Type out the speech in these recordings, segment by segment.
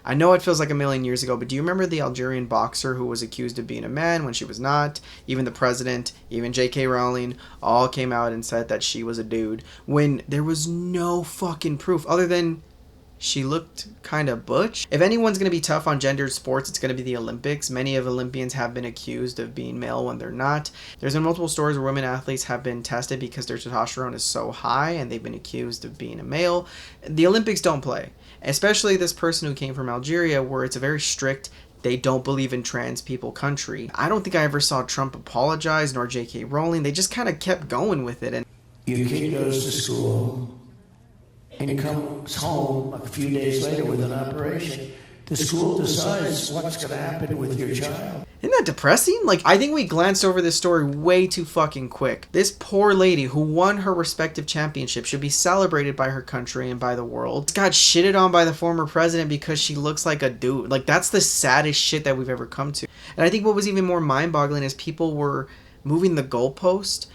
I know it feels like a million years ago, but do you remember the Algerian boxer who was accused of being a man when she was not? Even the president, even J.K. Rowling, all came out and said that she was a dude when there was no fucking proof other than she looked kind of butch. If anyone's going to be tough on gendered sports, it's going to be the Olympics. Many of Olympians have been accused of being male when they're not. There's been multiple stories where women athletes have been tested because their testosterone is so high and they've been accused of being a male. The Olympics don't play. Especially this person who came from Algeria, where it's a very strict, they don't believe in trans people country. I don't think I ever saw Trump apologize, nor J.K. Rowling. They just kind of kept going with it. And your kid goes to school and comes home a few days later with an operation. The school decides what's going to happen with your child. Isn't that depressing? Like, I think we glanced over this story way too fucking quick. This poor lady who won her respective championship should be celebrated by her country and by the world. Got shitted on by the former president because she looks like a dude. Like, that's the saddest shit that we've ever come to. And I think what was even more mind-boggling is people were moving the goalpost.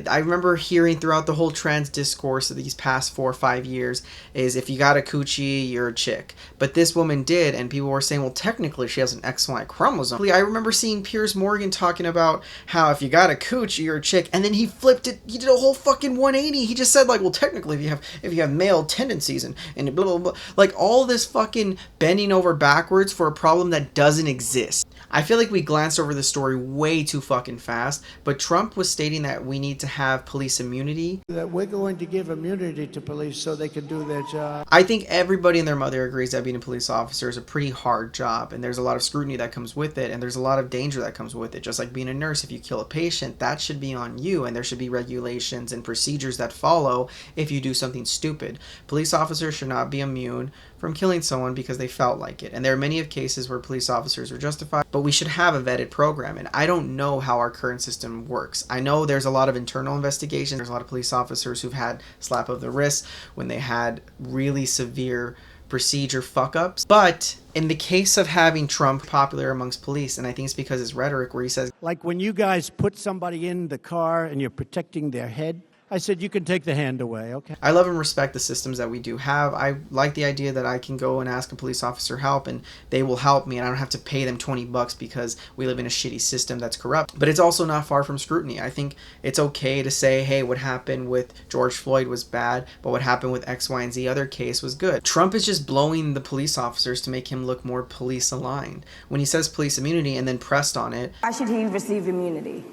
I remember hearing throughout the whole trans discourse of these past 4 or 5 years is if you got a coochie, you're a chick. But this woman did, and people were saying, well, technically she has an XY chromosome. I remember seeing Piers Morgan talking about how if you got a coochie, you're a chick, and then he flipped it. He did a whole fucking 180. He just said, like, well, technically if you have male tendencies and blah, blah, blah. Like, all this fucking bending over backwards for a problem that doesn't exist. I feel like we glanced over the story way too fucking fast, but Trump was stating that we need to have police immunity. That we're going to give immunity to police so they can do their job. I think everybody and their mother agrees that being a police officer is a pretty hard job, and there's a lot of scrutiny that comes with it, and there's a lot of danger that comes with it. Just like being a nurse, if you kill a patient, that should be on you, and there should be regulations and procedures that follow if you do something stupid. Police officers should not be immune from killing someone because they felt like it. And there are many of cases where police officers are justified, but we should have a vetted program. And I don't know how our current system works. I know there's a lot of internal investigation. There's a lot of police officers who've had slap of the wrist when they had really severe procedure fuck-ups. But in the case of having Trump popular amongst police, and I think it's because his rhetoric where he says, like when you guys put somebody in the car and you're protecting their head, I said, you can take the hand away, okay? I love and respect the systems that we do have. I like the idea that I can go and ask a police officer help and they will help me and I don't have to pay them $20 because we live in a shitty system that's corrupt. But it's also not far from scrutiny. I think it's okay to say, hey, what happened with George Floyd was bad, but what happened with X, Y, and Z other case was good. Trump is just blowing the police officers to make him look more police aligned. When he says police immunity and then pressed on it. Why should he receive immunity?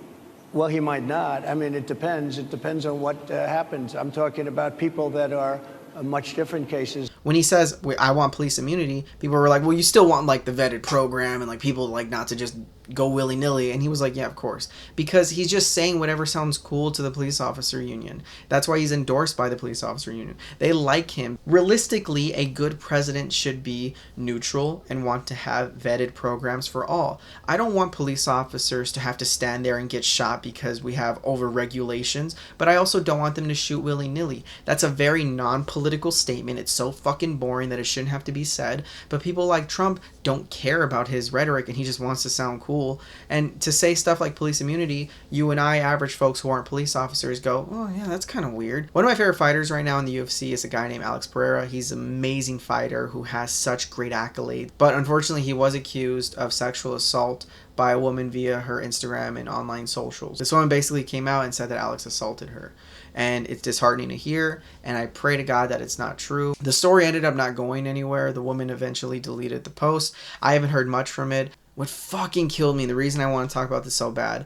Well, he might not. I mean, it depends. It depends on what happens. I'm talking about people that are much different cases. When he says, I want police immunity, people were like, well, you still want like the vetted program and like people like not to just go willy-nilly. And he was like, yeah, of course. Because he's just saying whatever sounds cool to the police officer union. That's why he's endorsed by the police officer union. They like him. Realistically, a good president should be neutral and want to have vetted programs for all. I don't want police officers to have to stand there and get shot because we have over-regulations, but I also don't want them to shoot willy-nilly. That's a very non-political statement. It's so fucking boring that it shouldn't have to be said, but people like Trump don't care about his rhetoric and he just wants to sound cool. And to say stuff like police immunity, you and I, average folks who aren't police officers, go, oh yeah, that's kind of weird. One of my favorite fighters right now in the UFC is a guy named Alex Pereira. He's an amazing fighter who has such great accolades. But unfortunately, he was accused of sexual assault by a woman via her Instagram and online socials. This woman basically came out and said that Alex assaulted her. And it's disheartening to hear, and I pray to God that it's not true. The story ended up not going anywhere. The woman eventually deleted the post. I haven't heard much from it. What fucking killed me, the reason I want to talk about this so bad,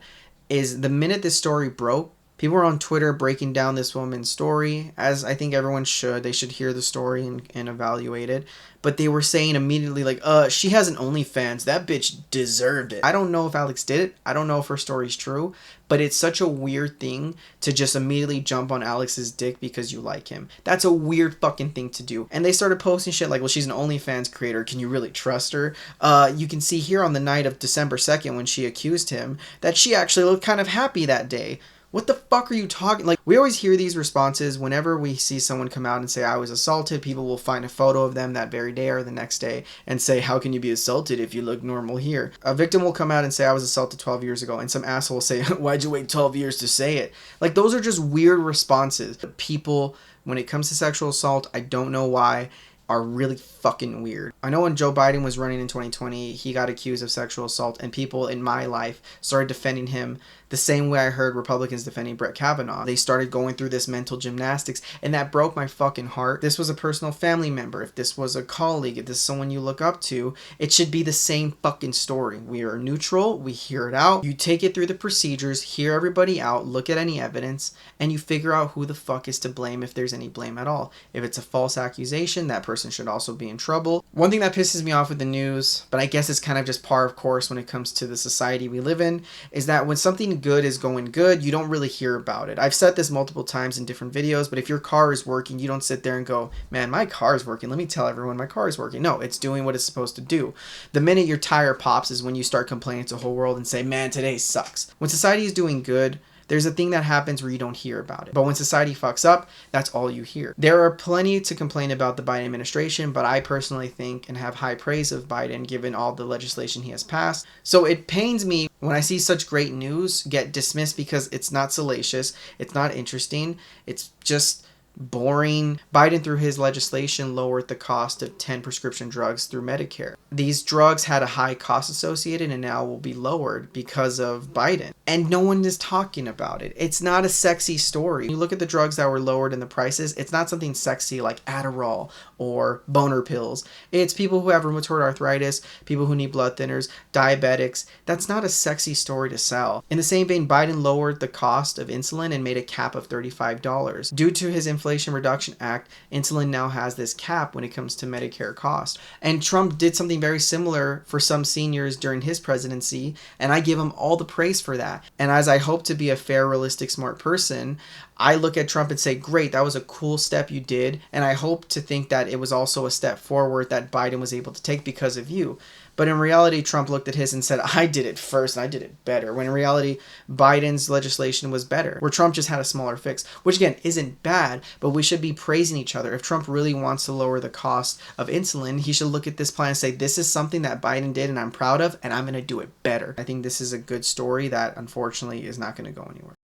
is the minute this story broke, people were on Twitter breaking down this woman's story, as I think everyone should. They should hear the story and evaluate it. But they were saying immediately, like, she has an OnlyFans. That bitch deserved it. I don't know if Alex did it. I don't know if her story's true. But it's such a weird thing to just immediately jump on Alex's dick because you like him. That's a weird fucking thing to do. And they started posting shit like, well, she's an OnlyFans creator. Can you really trust her? You can see here on the night of December 2nd when she accused him that she actually looked kind of happy that day. What the fuck are you talking? Like, we always hear these responses whenever we see someone come out and say, I was assaulted. People will find a photo of them that very day or the next day and say, how can you be assaulted if you look normal here? A victim will come out and say, I was assaulted 12 years ago. And some asshole will say, why'd you wait 12 years to say it? Like, those are just weird responses. People, when it comes to sexual assault, I don't know why. are really fucking weird. I know when Joe Biden was running in 2020, he got accused of sexual assault, and people in my life started defending him the same way I heard Republicans defending Brett Kavanaugh. They started going through this mental gymnastics, and that broke my fucking heart. This was a personal family member. If this was a colleague, if this is someone you look up to, it should be the same fucking story. We are neutral. We hear it out. You take it through the procedures, hear everybody out, look at any evidence, and you figure out who the fuck is to blame if there's any blame at all. If it's a false accusation, that person should also be in trouble. One thing that pisses me off with the news, but I guess it's kind of just par of course when it comes to the society we live in, is that when something good is going good, you don't really hear about it. I've said this multiple times in different videos, but if your car is working, you don't sit there and go, man, my car is working. Let me tell everyone my car is working. No, it's doing what it's supposed to do. The minute your tire pops is when you start complaining to the whole world and say, man, today sucks. When society is doing good, there's a thing that happens where you don't hear about it. But when society fucks up, that's all you hear. There are plenty to complain about the Biden administration, but I personally think and have high praise of Biden given all the legislation he has passed. So it pains me when I see such great news get dismissed because it's not salacious, it's not interesting, it's just boring. Biden, through his legislation, lowered the cost of 10 prescription drugs through Medicare. These drugs had a high cost associated and now will be lowered because of Biden. And no one is talking about it. It's not a sexy story. You look at the drugs that were lowered in the prices, it's not something sexy like Adderall or boner pills. It's people who have rheumatoid arthritis, people who need blood thinners, diabetics. That's not a sexy story to sell. In the same vein, Biden lowered the cost of insulin and made a cap of $35. Due to his Inflation Reduction Act, insulin now has this cap when it comes to Medicare cost. And Trump did something very similar for some seniors during his presidency, and I give him all the praise for that. And as I hope to be a fair, realistic, smart person, I look at Trump and say, great, that was a cool step you did, and I hope to think that it was also a step forward that Biden was able to take because of you. But in reality, Trump looked at his and said, I did it first and I did it better. When in reality, Biden's legislation was better, where Trump just had a smaller fix, which again isn't bad, but we should be praising each other. If Trump really wants to lower the cost of insulin, he should look at this plan and say, this is something that Biden did and I'm proud of, and I'm going to do it better. I think this is a good story that unfortunately is not going to go anywhere.